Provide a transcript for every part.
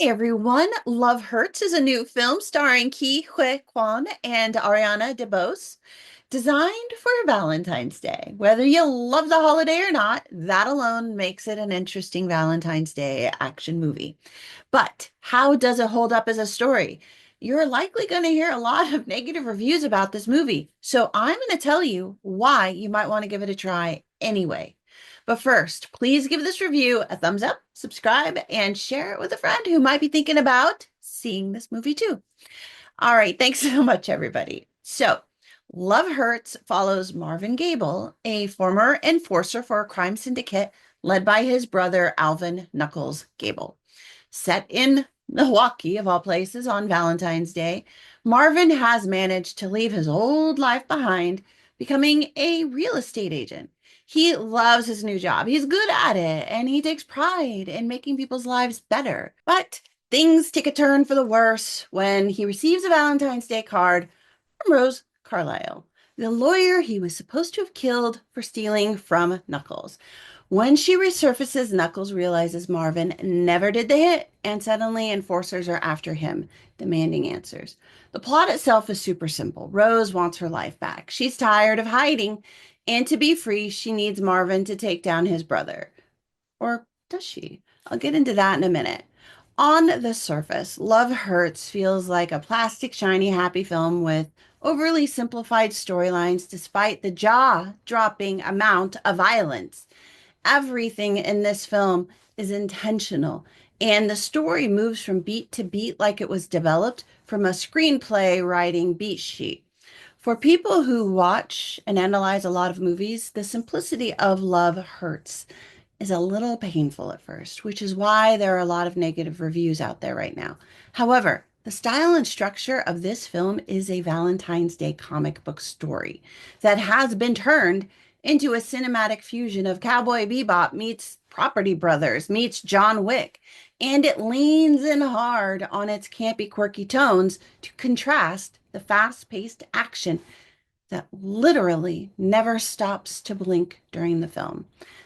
Hey everyone, Love Hurts is a new film starring Quan and Ariana DeBose, designed for Valentine's Day. Whether you love the holiday or not, that alone makes it an interesting Valentine's Day action movie. But how does it hold up as a story? You're likely going to hear a lot of negative reviews about this movie, so I'm going to tell you why you might want to give it a try anyway. But first, please give this review a thumbs up, subscribe, and share it with a friend who might be thinking about seeing this movie too. All right, thanks so much, everybody. So, Love Hurts follows Marvin Gable, a former enforcer for a crime syndicate led by his brother Alvin Knuckles Gable. Set in Milwaukee, of all places, on Valentine's Day, Marvin has managed to leave his old life behind, becoming a real estate agent. He loves his new job. He's good at it, and he takes pride in making people's lives better. But things take a turn for the worse when he receives a Valentine's Day card from Rose Carlisle, the lawyer he was supposed to have killed for stealing from Knuckles. When she resurfaces, Knuckles realizes Marvin never did the hit, and suddenly enforcers are after him, demanding answers. The plot itself is super simple. Rose wants her life back. She's tired of hiding, and to be free, she needs Marvin to take down his brother. Or does she? I'll get into that in a minute. On the surface, Love Hurts feels like a plastic, shiny, happy film with overly simplified storylines despite the jaw-dropping amount of violence. Everything in this film is intentional, and the story moves from beat to beat like it was developed from a screenplay writing beat sheet. For people who watch and analyze a lot of movies, the simplicity of Love Hurts is a little painful at first, which is why there are a lot of negative reviews out there right now. However, the style and structure of this film is a Valentine's Day comic book story that has been turned into a cinematic fusion of Cowboy Bebop meets Property Brothers meets John Wick, and it leans in hard on its campy, quirky tones to contrast the fast-paced action that literally never stops to blink during the film.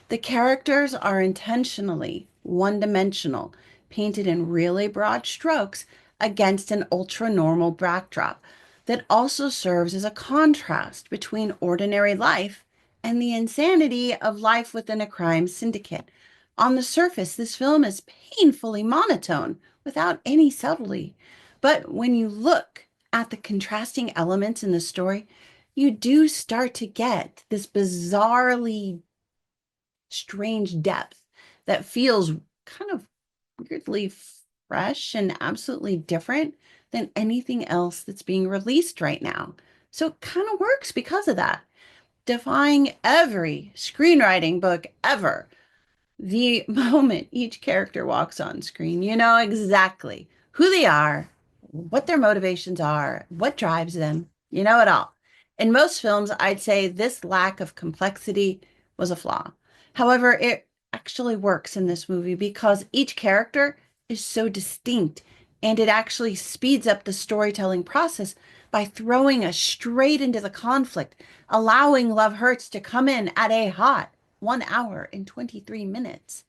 The characters are intentionally one-dimensional, painted in really broad strokes against an ultra-normal backdrop that also serves as a contrast between ordinary life and the insanity of life within a crime syndicate. On the surface, this film is painfully monotone without any subtlety. But when you look at the contrasting elements in the story, you do start to get this bizarrely strange depth that feels kind of weirdly fresh and absolutely different than anything else that's being released right now. So it kind of works because of that. Defying every screenwriting book ever, the moment each character walks on screen, you know exactly who they are, what their motivations are, what drives them. You know it all. In most films, I'd say this lack of complexity was a flaw. However, it actually works in this movie because each character is so distinct and it actually speeds up the storytelling process by throwing us straight into the conflict, allowing Love Hurts to come in at a hot 1 hour and 23 minutes.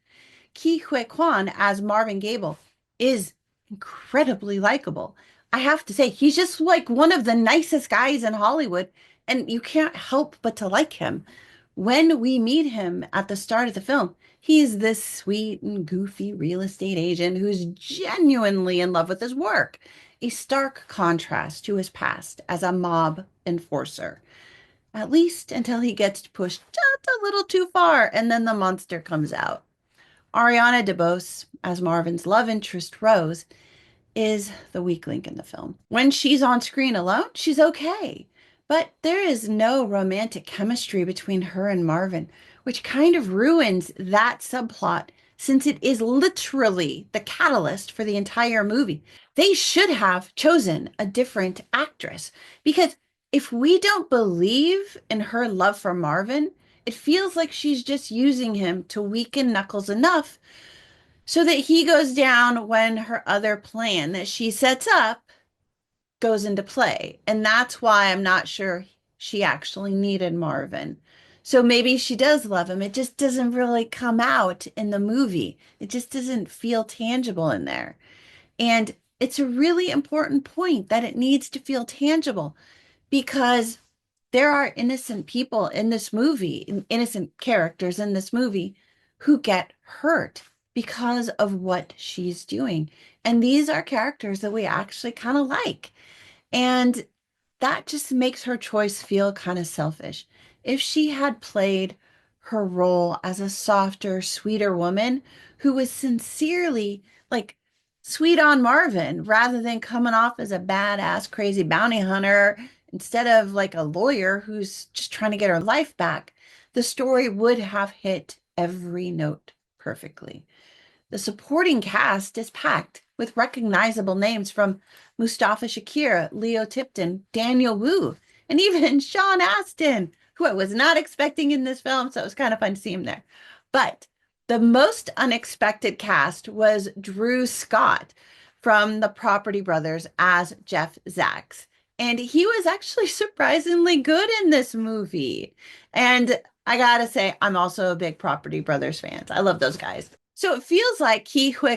Quan as Marvin Gable is incredibly likable. I have to say, he's just like one of the nicest guys in Hollywood, and you can't help but to like him. When we meet him at the start of the film, he's this sweet and goofy real estate agent who's genuinely in love with his work, a stark contrast to his past as a mob enforcer. At least until he gets pushed just a little too far and then the monster comes out. Ariana DeBose, as Marvin's love interest Rose, is the weak link in the film. When she's on screen alone, she's okay. But there is no romantic chemistry between her and Marvin, which kind of ruins that subplot since it is literally the catalyst for the entire movie. They should have chosen a different actress because if we don't believe in her love for Marvin, it feels like she's just using him to weaken Knuckles enough so that he goes down when her other plan that she sets up goes into play. And that's why I'm not sure she actually needed Marvin. So maybe she does love him. It just doesn't really come out in the movie. It just doesn't feel tangible in there. And it's a really important point that it needs to feel tangible because there are innocent people in this movie, innocent characters in this movie who get hurt because of what she's doing. And these are characters that we actually kind of like. And that just makes her choice feel kind of selfish. If she had played her role as a softer, sweeter woman who was sincerely like sweet on Marvin rather than coming off as a badass, crazy bounty hunter instead of like a lawyer who's just trying to get her life back, the story would have hit every note perfectly. The supporting cast is packed with recognizable names from Mustafa Shakir, Lio Tipton, Daniel Wu, and even Sean Astin, who I was not expecting in this film, so it was kind of fun to see him there. But the most unexpected cast was Drew Scott from the Property Brothers as Jeff Zaks. And he was actually surprisingly good in this movie. And I gotta say, I'm also a big Property Brothers fan. I love those guys. So it feels like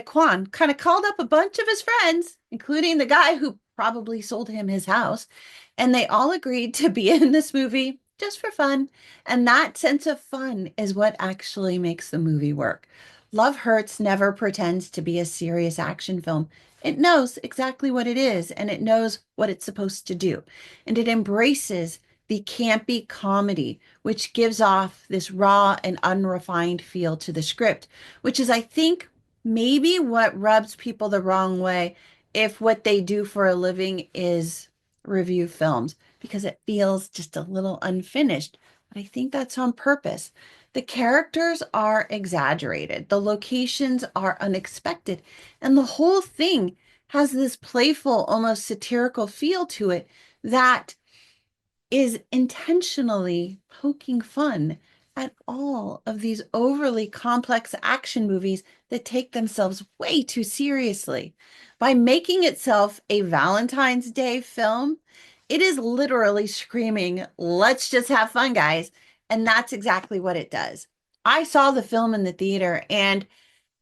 Quan kind of called up a bunch of his friends, including the guy who probably sold him his house, and they all agreed to be in this movie just for fun. And that sense of fun is what actually makes the movie work. Love Hurts never pretends to be a serious action film. It knows exactly what it is, and it knows what it's supposed to do. And it embraces the campy comedy, which gives off this raw and unrefined feel to the script, which is, I think, maybe what rubs people the wrong way if what they do for a living is review films, because it feels just a little unfinished. But I think that's on purpose. The characters are exaggerated, the locations are unexpected, and the whole thing has this playful, almost satirical feel to it that is intentionally poking fun at all of these overly complex action movies that take themselves way too seriously. By making itself a Valentine's Day film, it is literally screaming, let's just have fun, guys. And that's exactly what it does. I saw the film in the theater, and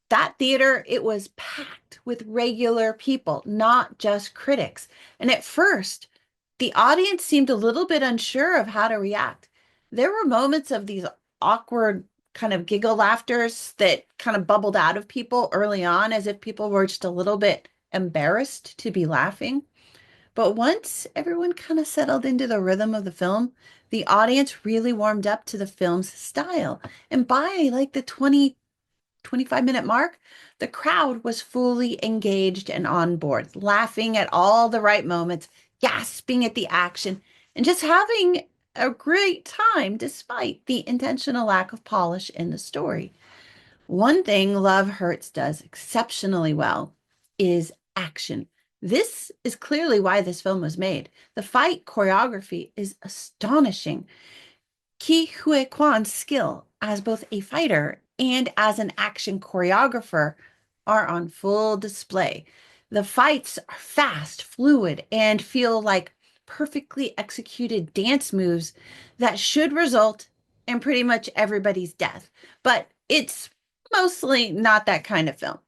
that theater, it was packed with regular people, not just critics. And at first, the audience seemed a little bit unsure of how to react. There were moments of these awkward kind of giggle laughters that kind of bubbled out of people early on as if people were just a little bit embarrassed to be laughing. But once everyone kind of settled into the rhythm of the film, the audience really warmed up to the film's style. And by like the 25-minute mark, the crowd was fully engaged and on board, laughing at all the right moments, gasping at the action, and just having a great time despite the intentional lack of polish in the story. One thing Love Hurts does exceptionally well is action. This is clearly why this film was made. The fight choreography is astonishing. Kwan's skill as both a fighter and as an action choreographer are on full display. The fights are fast, fluid, and feel like perfectly executed dance moves that should result in pretty much everybody's death. But it's mostly not that kind of film.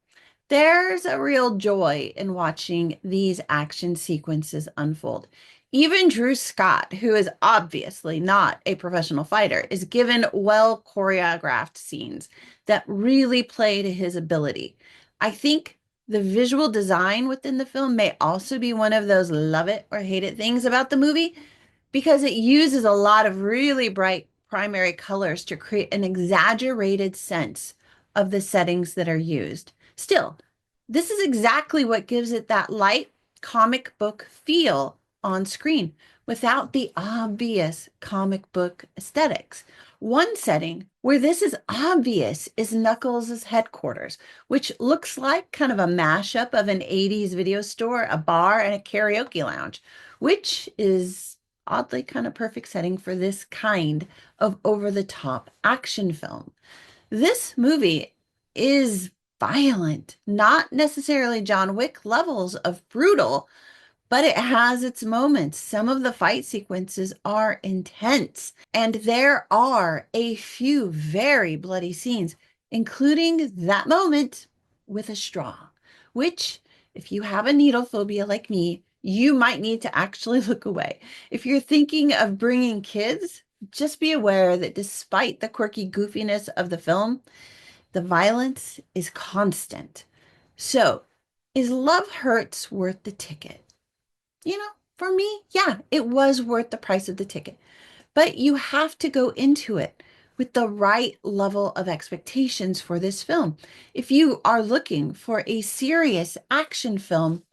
There's a real joy in watching these action sequences unfold. Even Drew Scott, who is obviously not a professional fighter, is given well choreographed scenes that really play to his ability. I think the visual design within the film may also be one of those love it or hate it things about the movie because it uses a lot of really bright primary colors to create an exaggerated sense of the settings that are used. Still, this is exactly what gives it that light comic book feel on screen without the obvious comic book aesthetics. One setting where this is obvious is Knuckles' headquarters, which looks like kind of a mashup of an 80s video store, a bar, and a karaoke lounge, which is oddly kind of perfect setting for this kind of over-the-top action film. This movie is violent, not necessarily John Wick levels of brutal, but it has its moments. Some of the fight sequences are intense, and there are a few very bloody scenes, including that moment with a straw, which If you have a needle phobia like me, you might need to actually look away. If you're thinking of bringing kids, just be aware that despite the quirky goofiness of the film, the violence is constant. So, is Love Hurts worth the ticket? You know, for me, yeah, it was worth the price of the ticket. But you have to go into it with the right level of expectations for this film. If you are looking for a serious action film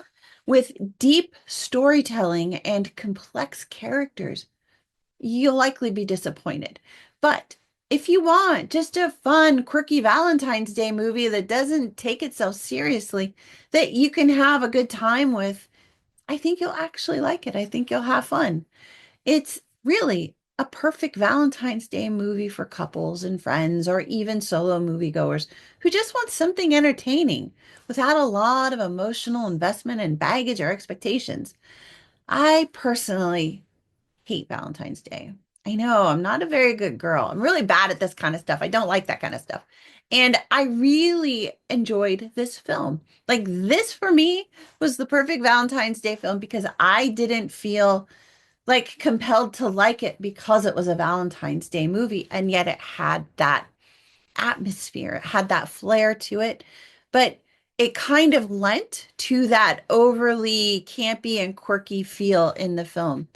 with deep storytelling and complex characters, you'll likely be disappointed. But if you want just a fun, quirky Valentine's Day movie that doesn't take itself seriously, that you can have a good time with, I think you'll actually like it. I think you'll have fun. It's really a perfect Valentine's Day movie for couples and friends, or even solo moviegoers who just want something entertaining without a lot of emotional investment and baggage or expectations. I personally hate Valentine's Day. I know I'm not a very good girl. I'm really bad at this kind of stuff. I don't like that kind of stuff. And I really enjoyed this film. Like, this for me was the perfect Valentine's Day film because I didn't feel like compelled to like it because it was a Valentine's Day movie. And yet it had that atmosphere, it had that flair to it. But it kind of lent to that overly campy and quirky feel in the film.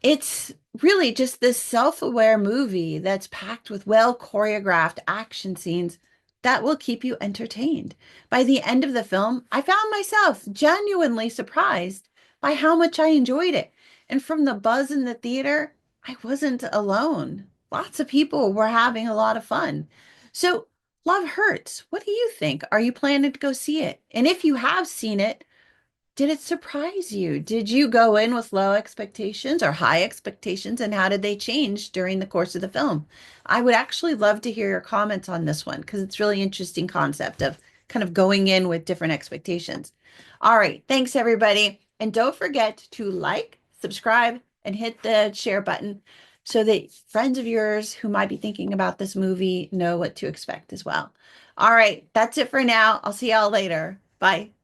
It's really just this self-aware movie that's packed with well choreographed action scenes that will keep you entertained. By the end of the film, I found myself genuinely surprised by how much I enjoyed it. And from the buzz in the theater, I wasn't alone. Lots of people were having a lot of fun. So, Love Hurts. What do you think? Are you planning to go see it? And if you have seen it, did it surprise you? Did you go in with low expectations or high expectations, and how did they change during the course of the film? I would actually love to hear your comments on this one because it's really interesting concept of kind of going in with different expectations. All right, thanks everybody. And don't forget to like, subscribe, and hit the share button so that friends of yours who might be thinking about this movie know what to expect as well. All right, that's it for now. I'll see y'all later. Bye.